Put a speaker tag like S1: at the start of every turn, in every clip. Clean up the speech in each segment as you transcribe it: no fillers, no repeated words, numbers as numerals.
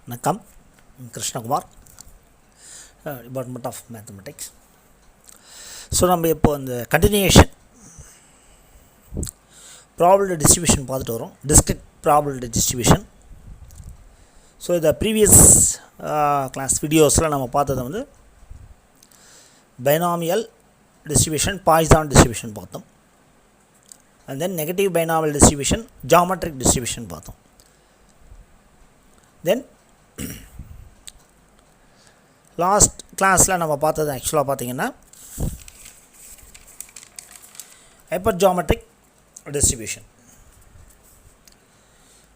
S1: வணக்கம். Krishnakumar, department of mathematics. So நம்ம இப்போ இந்த கண்டினியூஷன் ப்ராபபிலிட்டி டிஸ்ட்ரிபியூஷன் பார்த்துட்டு வரோம். Discrete probability distribution. ஸோ இந்த ப்ரீவியஸ் கிளாஸ் வீடியோஸில் நம்ம பார்த்தது வந்து பைனாமியல் டிஸ்ட்ரிபியூஷன், பாய்சான் டிஸ்ட்ரிபியூஷன் பார்த்தோம். And then negative binomial distribution, geometric distribution பார்த்தோம். தென் லாஸ்ட் கிளாஸில் நம்ம பார்த்தது ஆக்சுவலாக பார்த்தீங்கன்னா ஹைப்பர் ஜாமெட்ரிக் டிஸ்ட்ரிபியூஷன்.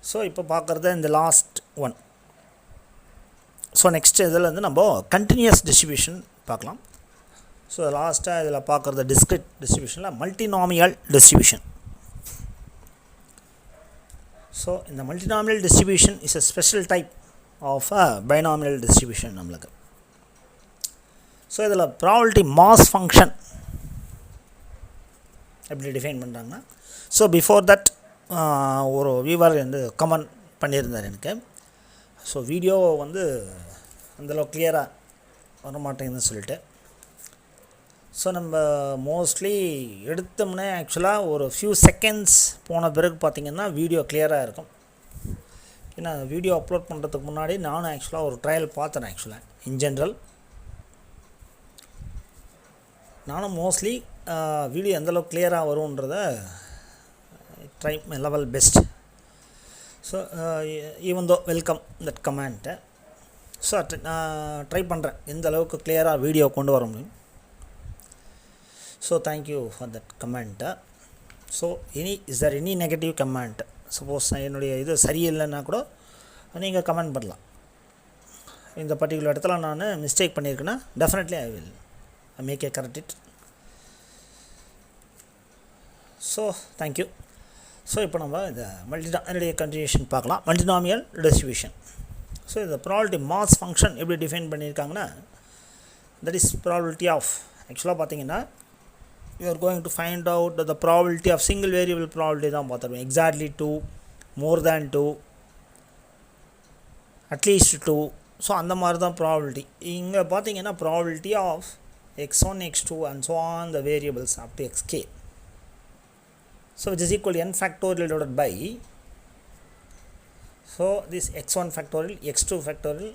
S1: ஸோ இப்போ பார்க்குறது இந்த லாஸ்ட் ஒன். ஸோ நெக்ஸ்ட் இதில் வந்து நம்ம கண்டினியூஸ் டிஸ்ட்ரிபியூஷன் பார்க்கலாம். ஸோ லாஸ்ட்டாக இதில் பார்க்குறது டிஸ்க்ரீட் டிஸ்ட்ரிபியூஷனில் மல்டினாமியல் டிஸ்ட்ரிபியூஷன். ஸோ இந்த multinomial distribution is a special type of a binomial distribution நம்மளுக்கு. ஸோ இதில் ப்ராபபிலிட்டி மாஸ் ஃபங்க்ஷன் எப்படி டிஃபைன் பண்ணுறாங்கன்னா, ஸோ பிஃபோர் தட் ஒரு வியூவர் வந்து கமெண்ட் பண்ணியிருந்தார் எனக்கு. ஸோ வீடியோ வந்து அந்தளவு கிளியராக வர மாட்டேங்குதுன்னு சொல்லிட்டு. ஸோ நம்ம மோஸ்ட்லி எடுத்தோம்னே ஆக்சுவலாக ஒரு ஃபியூ செகண்ட்ஸ் போன பிறகு பார்த்திங்கன்னா வீடியோ கிளியராக இருக்கும். ஏன்னா வீடியோ அப்லோட் பண்ணுறதுக்கு முன்னாடி நானும் ஆக்சுவலாக ஒரு ட்ரையல் பார்த்தேன். ஆக்சுவலாக இன் ஜென்ரல் நானும் மோஸ்ட்லி வீடியோ எந்தளவுக்கு கிளியராக வரும்ன்றத try my level best. So even though welcome that கமெண்ட்டை. ஸோ நான் ட்ரை பண்ணுறேன் எந்த அளவுக்கு கிளியராக வீடியோ கொண்டு வர முடியும். ஸோ தேங்க்யூ ஃபார் தட் கமெண்ட்டை. So is there any negative comment? Suppose என்னுடைய இது சரியில்லைன்னா கூட நீங்கள் கமெண்ட் பண்ணலாம். இந்த பர்டிகுலர் இடத்துல நான் மிஸ்டேக் பண்ணியிருக்கேன்னா definitely I will make a correct it. So thank you. So இப்போ நம்ம இந்த என்னுடைய கண்டினியூஷன் பார்க்கலாம். Multinomial distribution. ஸோ இந்த ப்ராபபிலிட்டி மாஸ் ஃபங்க்ஷன் எப்படி டிஃபைன் பண்ணியிருக்காங்கன்னா, தட் இஸ் ப்ராபபிலிட்டி ஆஃப், ஆக்சுவலாக பார்த்தீங்கன்னா you are going to find out the probability of single variable probability தான் பார்த்துருவோம். exactly 2, more than 2, at least 2. So அந்த மாதிரி தான் ப்ராபபிலிட்டி. இங்கே பார்த்தீங்கன்னா probability of x1, x2 and so on the variables up to xk. So which is equal to n factorial divided by, so this x1 factorial, x2 factorial,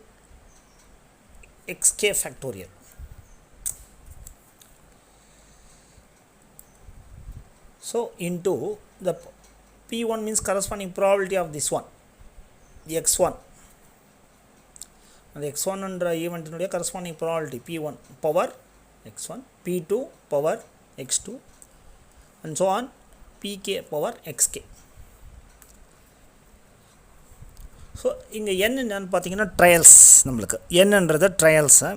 S1: xk factorial. So into the P1 means corresponding probability of this one, x1. And the x1 and event in corresponding probability P1 power x1, P2 power x2 and so on, Pk power xk. So இங்கே n என்னன்னு பார்த்தீங்கன்னா trials. நம்மளுக்கு என்னன்றது trails,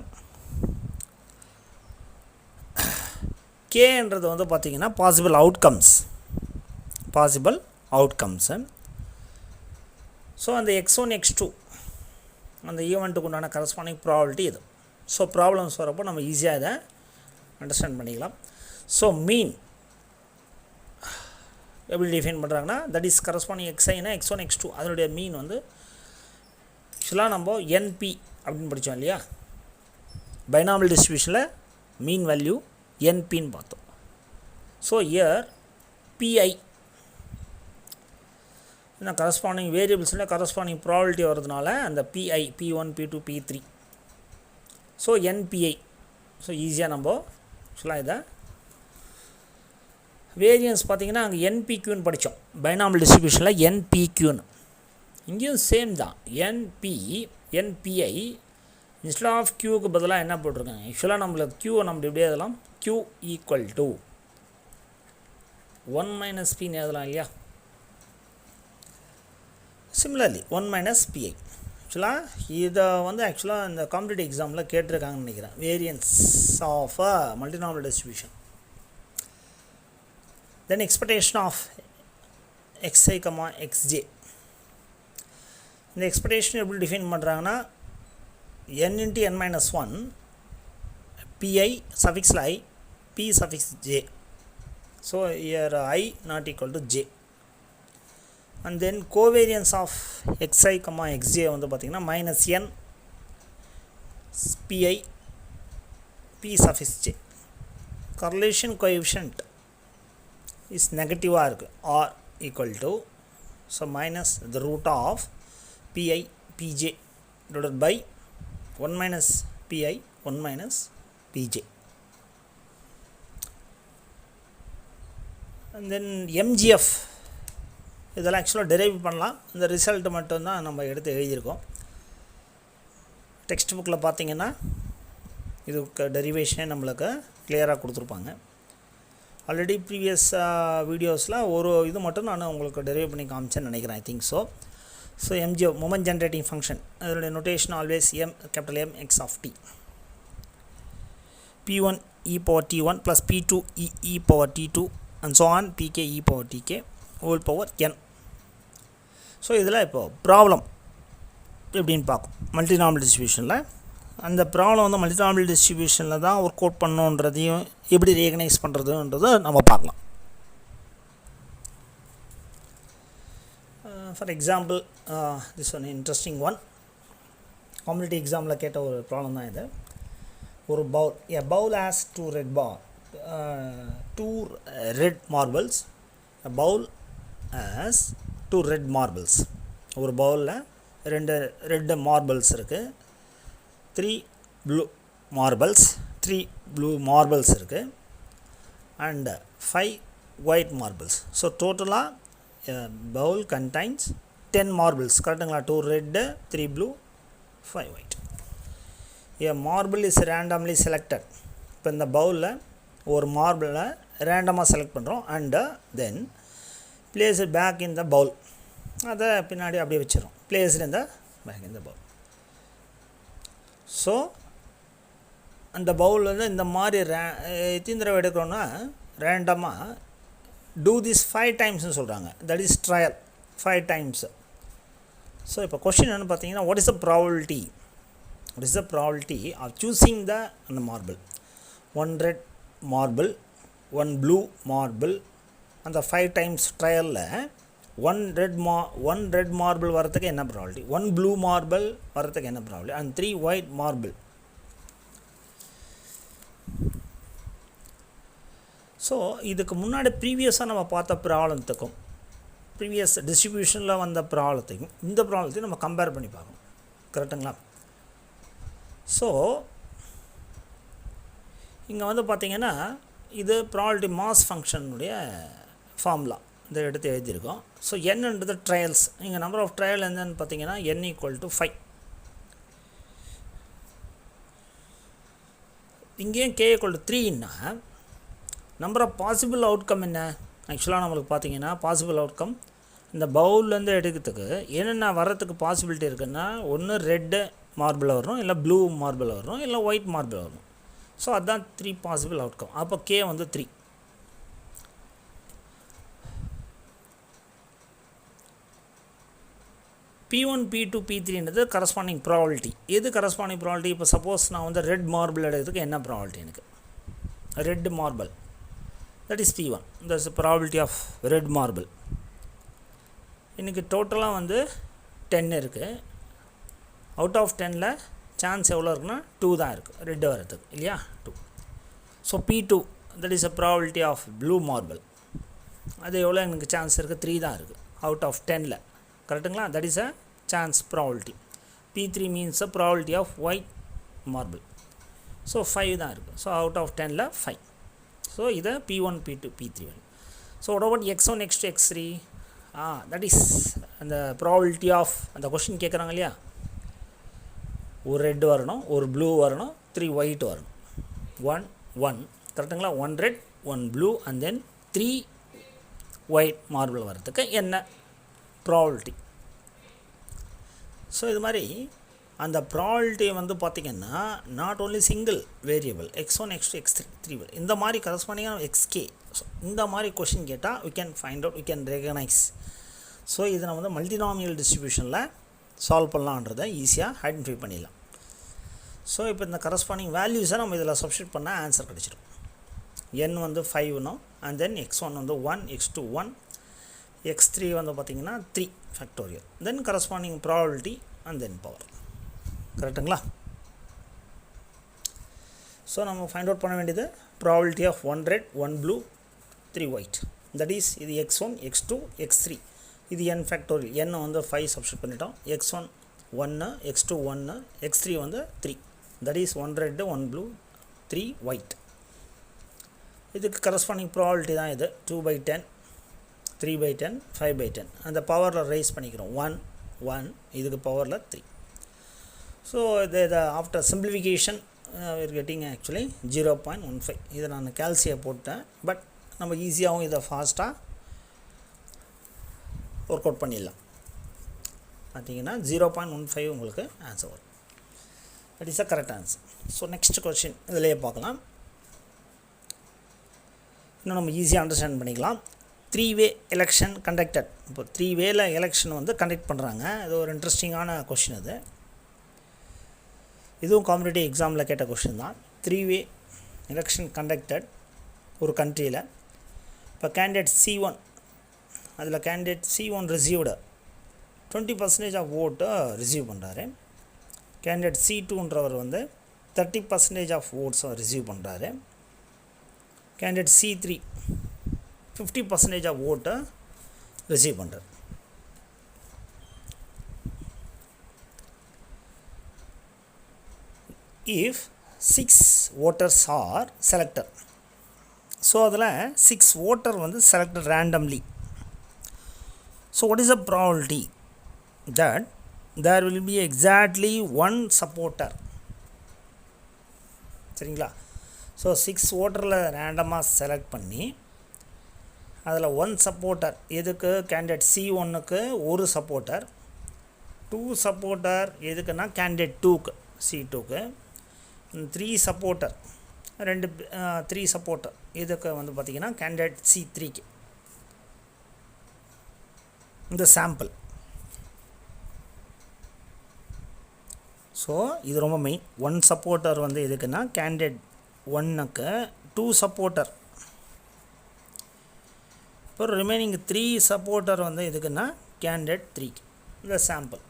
S1: கேன்றது வந்து பார்த்திங்கன்னா possible அவுட்கம்ஸு. So அந்த x1 x2 அந்த ஈவெண்ட்டுக்கு உண்டான கரஸ்பாண்டிங் ப்ராபபிலிட்டி இது. ஸோ ப்ராப்ளம்ஸ் வரப்போ நம்ம ஈஸியாக இதை அண்டர்ஸ்டாண்ட் பண்ணிக்கலாம். ஸோ மீன் எப்படி டிஃபைன் பண்ணுறாங்கன்னா, that is corresponding xiனா x1 x2 அதனுடைய மீன் வந்து ஆக்சுவலாக நம்ம NP அப்படின்னு படித்தோம் இல்லையா, பைனாமியல் டிஸ்ட்ரிபியூஷனில் மீன் வேல்யூ NPன்னு பார்த்தோம். ஸோ இயர் PI இந்த கரஸ்பாண்டிங் வேரியபிள்ஸில் கரஸ்பாண்டிங் ப்ராபபிலிட்டி வரதுனால அந்த PI P1 P2 P3. So NPI. So ஈஸியாக நம்ம ஆக்சுவலாக இதை வேரியன்ஸ் பார்த்திங்கன்னா அங்கே NPQன்னு படித்தோம் பைனாமியல் டிஸ்ட்ரிபியூஷனில் NPQன்னு. இங்கேயும் சேம் தான், NPI இன்ஸ்டெட் ஆஃப் க்யூக்கு பதிலாக என்ன போட்டிருக்காங்க, ஆக்சுவலாக நம்மளுக்கு க்யூவை நம்ம எப்படியே எழுதலாம், q ஈக்குவல் டு 1 மைனஸ் பின்னு எழுதலாம் இல்லையா. Similarly 1 minus PI. ஆக்சுவலாக இதை வந்து ஆக்சுவலாக இந்த காம்படிட்டிவ் எக்ஸாமில் கேட்டிருக்காங்கன்னு நினைக்கிறேன், variance of a multinomial distribution. Then expectation of xi, xj. இந்த எக்ஸ்பெக்டேஷன் எப்படி டிஃபைன் பண்ணுறாங்கன்னா, n into n minus 1 pi suffix I, p suffix j. So here I not equal to j. and then covariance of xi comma xj வந்து பார்த்திங்கன்னா minus n pi p suffix j. correlation coefficient is நெகட்டிவாக இருக்குது r equal to so minus the root of pi pj divided by 1 minus pi 1 minus pj. and then mgf இதெல்லாம் ஆக்சுவலாக derive பண்ணலாம். இந்த result மட்டும்தான் நம்ம எடுத்து எழுதியிருக்கோம். டெக்ஸ்ட் புக்கில் பார்த்தீங்கன்னா இதுக்கு டெரிவேஷனே நம்மளுக்கு கிளியராக கொடுத்துருப்பாங்க. ஆல்ரெடி ப்ரீவியஸ் வீடியோஸில் ஒரு இது மட்டும் நான் உங்களுக்கு டெரைவ் பண்ணி காமிச்சேன்னு நினைக்கிறேன். I think so. So mgf moment generating function, அதனுடைய notation always capital M x of t, p1 e power t1 plus p2 e power t2 and so on pk e power tk whole power n. So இதில் இப்போது problem எப்படின்னு பார்க்கும். மல்டினாமினல் டிஸ்ட்ரிபியூஷனில் அந்த problem வந்து மல்டினாமினல் டிஸ்ட்ரிபியூஷனில் தான் work out பண்ணணுன்றதையும் எப்படி recognise பண்ணுறதுன்றதை நம்ம பார்க்கலாம். For example this one interesting one, competitive எக்ஸாமில் கேட்ட ஒரு ப்ராப்ளம் தான் இது. ஒரு bowl, a bowl has two red marbles. A bowl has two red marbles. ஒரு பவுலில் ரெண்டு மார்பிள்ஸ் இருக்குது. 3 blue marbles இருக்குது and 5 white marbles. ஸோ டோட்டலாக bowl contains 10 marbles. கரெக்டுங்களா? 2 red, 3 blue, 5 white. A marble is randomly selected. இப்போ இந்த பவுலில் ஒரு மார்பிளை ரேண்டமாக செலக்ட் பண்ணுறோம் and then place it back in the bowl. அதை பின்னாடி அப்படியே வச்சிடும். place it in the back in the bowl. So அந்த பவுல் வந்து இந்த மாதிரி எத்தனை தடவை எடுக்கிறோன்னா ரேண்டமாக டூ திஸ் 5 டைம்ஸ்னு சொல்கிறாங்க. That is trial 5 times. So இப்போ கொஷின் என்னென்னு பார்த்தீங்கன்னா, what is the probability of choosing அந்த marble? 1 red marble, 1 blue marble. அந்த 5 டைம்ஸ் ட்ரையலில் 1 ரெட் மார்பிள் வரத்துக்கு என்ன ப்ராபபிலிட்டி, 1 ப்ளூ மார்பிள் வரத்துக்கு என்ன probability, and 3 white marble. So இதுக்கு முன்னாடி ப்ரீவியஸாக நம்ம பார்த்த ப்ராப்ளத்துக்கும் ப்ரீவியஸ் டிஸ்ட்ரிபியூஷனில் வந்த ப்ராப்ளத்தையும் இந்த ப்ராப்ளத்தையும் நம்ம கம்பேர் பண்ணி பார்க்கணும். கரெக்டுங்களா? ஸோ இங்கே வந்து பார்த்திங்கன்னா இது ப்ராபபிலிட்டி மாஸ் ஃபங்க்ஷனுடைய ஃபார்முலா இதை எடுத்து எழுதியிருக்கோம். ஸோ என்னன்றது ட்ரையல்ஸ். இங்கே நம்பர் ஆஃப் ட்ரையல் என்னன்னு பார்த்தீங்கன்னா n = 5. இங்கேயும் k = 3ன்னா நம்பர் ஆஃப் பாசிபிள் அவுட்கம் என்ன? ஆக்சுவலாக நம்மளுக்கு பார்த்தீங்கன்னா பாசிபிள் அவுட்கம் இந்த பவுல்லேருந்து எடுக்கிறதுக்கு என்னென்ன வர்றதுக்கு பாசிபிலிட்டி இருக்குன்னா, ஒன்று ரெட்டு மார்பிள் வரணும், இல்லை ப்ளூ மார்பிள் வரணும், இல்லை ஒயிட் மார்பிள் வரணும். ஸோ அதுதான் 3 பாசிபிள் அவுட்கம். அப்போ k வந்து 3. P1 P2 P3ன்றது கரஸ்பாண்டிங் ப்ராபபிலிட்டி. எது கரஸ்பாண்டிங் ப்ராபபிலிட்டி? இப்போ சப்போஸ் நான் வந்து ரெட் மார்பிள் எடுக்கிறதுக்கு என்ன ப்ராபபிலிட்டி எனக்கு? Red marble, that is P1. That is probability of red marble. இன்றைக்கி டோட்டலாக வந்து 10 இருக்குது. அவுட் ஆஃப் 10ல் சான்ஸ் எவ்வளோ இருக்குன்னா 2 தான் இருக்குது ரெட் வரதுக்கு, இல்லையா? 2. So P2 that is a probability of blue marble. அது எவ்வளோ எனக்கு சான்ஸ் இருக்குது? 3 தான் இருக்குது அவுட் ஆஃப் 10ல். கரெக்டுங்களா? That is a chance probability. P3 means a probability of white marble. So 5 தான் இருக்குது. ஸோ அவுட் ஆஃப் 10ல் 5. ஸோ இதை P1 P2 P3 வேணும். So what about x1 x2 x3? That is அந்த ப்ராபபிலிட்டி ஆஃப் அந்த question கேட்குறாங்க இல்லையா, ஒரு ரெட் வரணும், ஒரு ப்ளூ வரணும், 3 ஒயிட் வரணும். 1 1 கரெக்டுங்களா? 1 red 1 blue and then 3 white marble வரதுக்கு என்ன ப்ராபபிலிட்டி? ஸோ இது மாதிரி அந்த ப்ராபபிலிட்டி வந்து பார்த்திங்கன்னா not only single variable x1 x2 x3 இந்த மாதிரி கரஸ்பாண்டிங்காக xk. ஸோ இந்த மாதிரி கொஷின் கேட்டால் we can find out, we can recognize. So இதை நம்ம வந்து மல்டினாமினல் டிஸ்ட்ரிபியூஷனில் சால்வ் பண்ணலான்றதை ஈஸியாக ஐடென்டிஃபை பண்ணிடலாம். ஸோ இப்போ இந்த கரஸ்பாண்டிங் வேல்யூஸை நம்ம இதில் சப்ஸ்டியூட் பண்ணால் ஆன்சர் கிடச்சிடும். n வந்து 5னும் அண்ட் தென் x1 வந்து 1, x2 1, x3 வந்து பார்த்திங்கன்னா 3 factorial, then corresponding probability and then power. கரெக்டுங்களா? ஸோ நம்ம ஃபைண்ட் அவுட் பண்ண வேண்டியது probability of 1 red 1 blue 3 white. That is இது x1 x2 x3. இது n ஃபேக்டோரியல், n வந்து 5 சப்ஸ்டிட் பண்ணிட்டோம். x1 1, x2 1, x3 வந்து 3. That is 1 red 1 blue 3 white. இதுக்கு கரஸ்பாண்டிங் ப்ராபபிலிட்டி தான் இது 2/10 3/10 5/10. அந்த பவரில் ரைஸ் பண்ணிக்கிறோம் 1 1, இதுக்கு பவரில் 3. ஸோ இது after simplification we're getting actually 0.15. இதை நான் கேல்சியை போட்டேன், பட் நம்ம ஈஸியாகவும் இதை ஃபாஸ்ட்டாக ஒர்க் அவுட் பண்ணிடலாம். பார்த்தீங்கன்னா 0.15 உங்களுக்கு ஆன்சர் வரும். That is a correct answer. So next question இதிலேயே பார்க்கலாம். இன்னும் நம்ம ஈஸியாக அண்டர்ஸ்டாண்ட் பண்ணிக்கலாம். 3-way election conducted. இப்போ 3-wayல எலெக்ஷன் வந்து கண்டக்ட் பண்ணுறாங்க. இது ஒரு இன்ட்ரெஸ்டிங்கான கொஷின். அது இதுவும் காம்படிட்டிவ் எக்ஸாமில் கேட்ட கொஷின் தான். 3-way எலெக்ஷன் கண்டக்டட் ஒரு கண்ட்ரியில். இப்போ கேண்டிடேட் C1, அதில் கேண்டிடேட் C1 ரிசீவ்டு 20% ஆஃப் ஓட்டை ரிசீவ் பண்ணுறாரு. கேண்டிடேட் C2ன்றவர் வந்து 30% ஆஃப் ஓட்ஸை ரிசீவ் பண்ணுறாரு. கேண்டிடேட் C3 50% ஆஃப் ஓட்டை ரிசீவ் பண்ணுறாரு. if 6 voters are selected, so அதில் 6 voter வந்து selected randomly. So what is the probability that there will be exactly one supporter? சரிங்களா? So 6 voterல ரேண்டமாக செலக்ட் பண்ணி அதில் 1 சப்போர்ட்டர், எதுக்கு கேண்டிடேட் C1க்கு ஒரு சப்போர்ட்டர், 2 சப்போர்ட்டர் எதுக்குன்னா கேண்டிடேட் 2க்கு C2க்கு, 3 சப்போர்ட்டர் 3 சப்போர்ட்டர் இதுக்கு வந்து பார்த்திங்கன்னா கேண்டிடேட் C3க்கு. இந்த சாம்பிள். ஸோ இது ரொம்ப மெயின். 1 சப்போர்ட்டர் வந்து எதுக்குன்னா கேண்டிடேட் 1க்கு, 2 சப்போர்ட்டர், இப்போ ரிமைனிங் 3 சப்போர்ட்டர் வந்து எதுக்குன்னா கேண்டிடேட் 3க்கு. இந்த சாம்பிள்.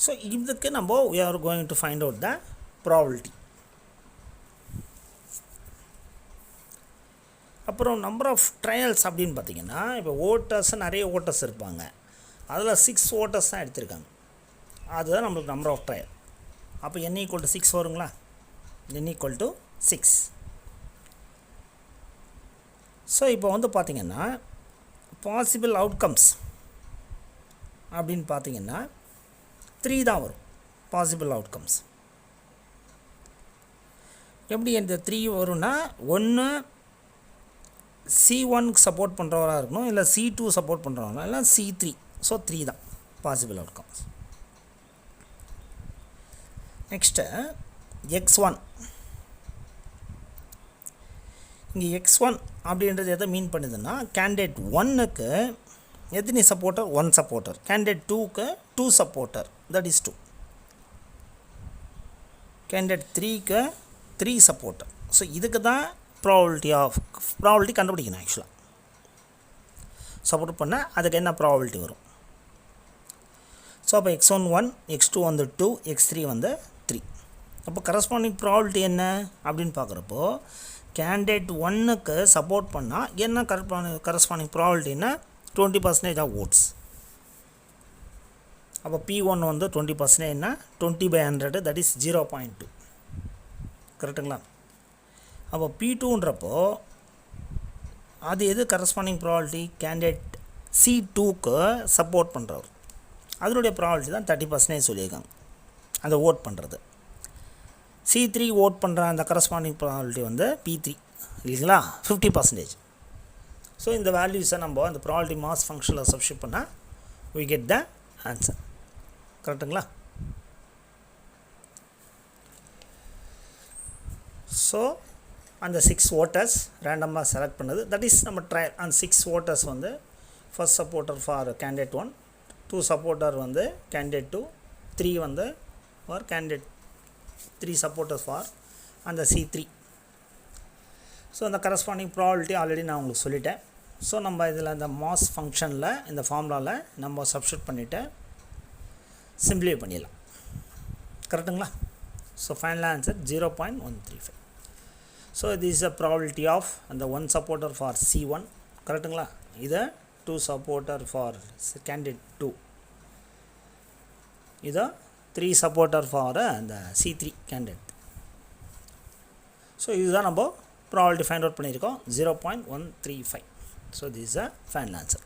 S1: ஸோ இதுக்கு நம்ம we are going to find out the probability. அப்புறம் நம்பர் ஆஃப் ட்ரையல்ஸ் அப்படின்னு பார்த்திங்கன்னா, இப்போ ஓட்டர்ஸ் நிறைய ஓட்டர்ஸ் இருப்பாங்க, அதில் 6 ஓட்டர்ஸ் தான் எடுத்திருக்காங்க. அதுதான் நம்மளுக்கு நம்பர் ஆஃப் ட்ரையல். அப்போ n = 6 வருங்களா? n = 6. ஸோ இப்போ வந்து பார்த்திங்கன்னா பாசிபிள் அவுட்கம்ஸ் அப்படின்னு பார்த்திங்கன்னா 3 தான் வரும். பாசிபிள் அவுட்கம்ஸ் எப்படி இந்த 3 வரும்னா, ஒன்று C1க்கு சப்போர்ட் பண்ணுறவராக இருக்கணும், இல்லை C2 சப்போர்ட் பண்ணுறவங்க, இல்லை C3. ஸோ 3 தான் பாசிபிள் அவுட்கம்ஸ். Next X1. இங்கே X1 அப்படின்றது எதை மீன் பண்ணுதுன்னா, கேண்டிடேட் 1க்கு எத்தனை சப்போர்ட்டர்? 1 சப்போர்ட்டர். கேண்டிடேட் 2க்கு 2 சப்போர்ட்டர், தட் இஸ் 2. கேண்டிடேட் 3க்கு 3 சப்போர்ட்டர். ஸோ இதுக்கு தான் ப்ராபபிலிட்டி கண்டுபிடிக்கணும். ஆக்சுவலாக சப்போர்ட் பண்ணால் அதுக்கு என்ன ப்ராபபிலிட்டி வரும்? ஸோ அப்போ X1 1, X2 வந்து 2, X3 வந்து 3. அப்போ கரஸ்பாண்டிங் ப்ராபபிலிட்டி என்ன அப்படின்னு பார்க்குறப்போ, கேண்டிடேட் 1க்கு சப்போர்ட் பண்ணால் என்ன கரஸ்பாண்டிங் ப்ராபபிலிட்டின்னா 20% ஆஃப் ஓட்ஸ். அப்போ P1 வந்து 20%ன்னா 20/100, தட் இஸ் 0.2. கரெக்டுங்களா? அப்போ P2ன்றப்போ அது எது கரஸ்பாண்டிங் ப்ராபபிலிட்டி? கேண்டிடேட் C2க்கு சப்போர்ட் பண்ணுறவர், அதனுடைய ப்ராபபிலிட்டி தான் 30% சொல்லியிருக்காங்க, அந்த ஓட் பண்ணுறது. C3 ஓட் பண்ணுற அந்த கரஸ்பாண்டிங் ப்ராபபிலிட்டி வந்து P3 இல்லைங்களா, 50%. ஸோ இந்த வேல்யூஸை நம்ம அந்த ப்ராபபிலிட்டி மாஸ் ஃபங்க்ஷனில் சப்ஸ்டிட்யூட் பண்ணால் we get the answer. கரெக்டுங்களா? ஸோ அந்த 6 voters ரேண்டமாக செலக்ட் பண்ணது, தட் இஸ் நம்ம ட்ரையல். அந்த 6 voters வந்து first supporter for candidate 1, 2 supporter வந்து கேண்டிடேட் 2, 3 வந்து ஃபார் கேண்டிடேட் 3 சப்போர்ட்டர் ஃபார் அந்த C3. ஸோ அந்த கரஸ்பாண்டிங் ப்ராபபிலிட்டி ஆல்ரெடி நான் உங்களுக்கு சொல்லிட்டேன். ஸோ நம்ம இதில் இந்த மாஸ் ஃபங்க்ஷனில் இந்த ஃபார்முலாவில் நம்ம சப்ஸ்டியூட் பண்ணிவிட்டு சிம்பிளிஃபை பண்ணிடலாம். கரெக்டுங்களா? So final answer 0.135. So this is a probability of அந்த 1 supporter for C1. கரெக்டுங்களா? இதை 2 supporter for candidate 2. இதை 3 supporter for அந்த C3 candidate. ஸோ இதுதான் நம்ம ப்ராபபிலிட்டி ஃபைண்ட் அவுட் பண்ணியிருக்கோம் 0.135. So this is a final answer.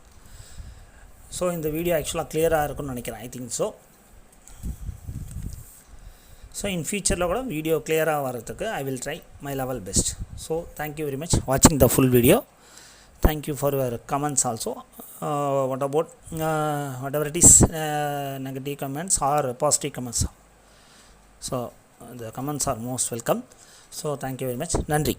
S1: So இந்த வீடியோ ஆக்சுவலாக கிளியராக இருக்கும்னு நினைக்கிறேன். I think so. So in ஃபியூச்சரில் கூட வீடியோ கிளியராக வரதுக்கு I will try my level best. So thank you very much வாட்சிங் the full video. Thank you for your comments also. What about whatever it is negative comments are positive comments. So the comments are most welcome. So thank you very much. நன்றி.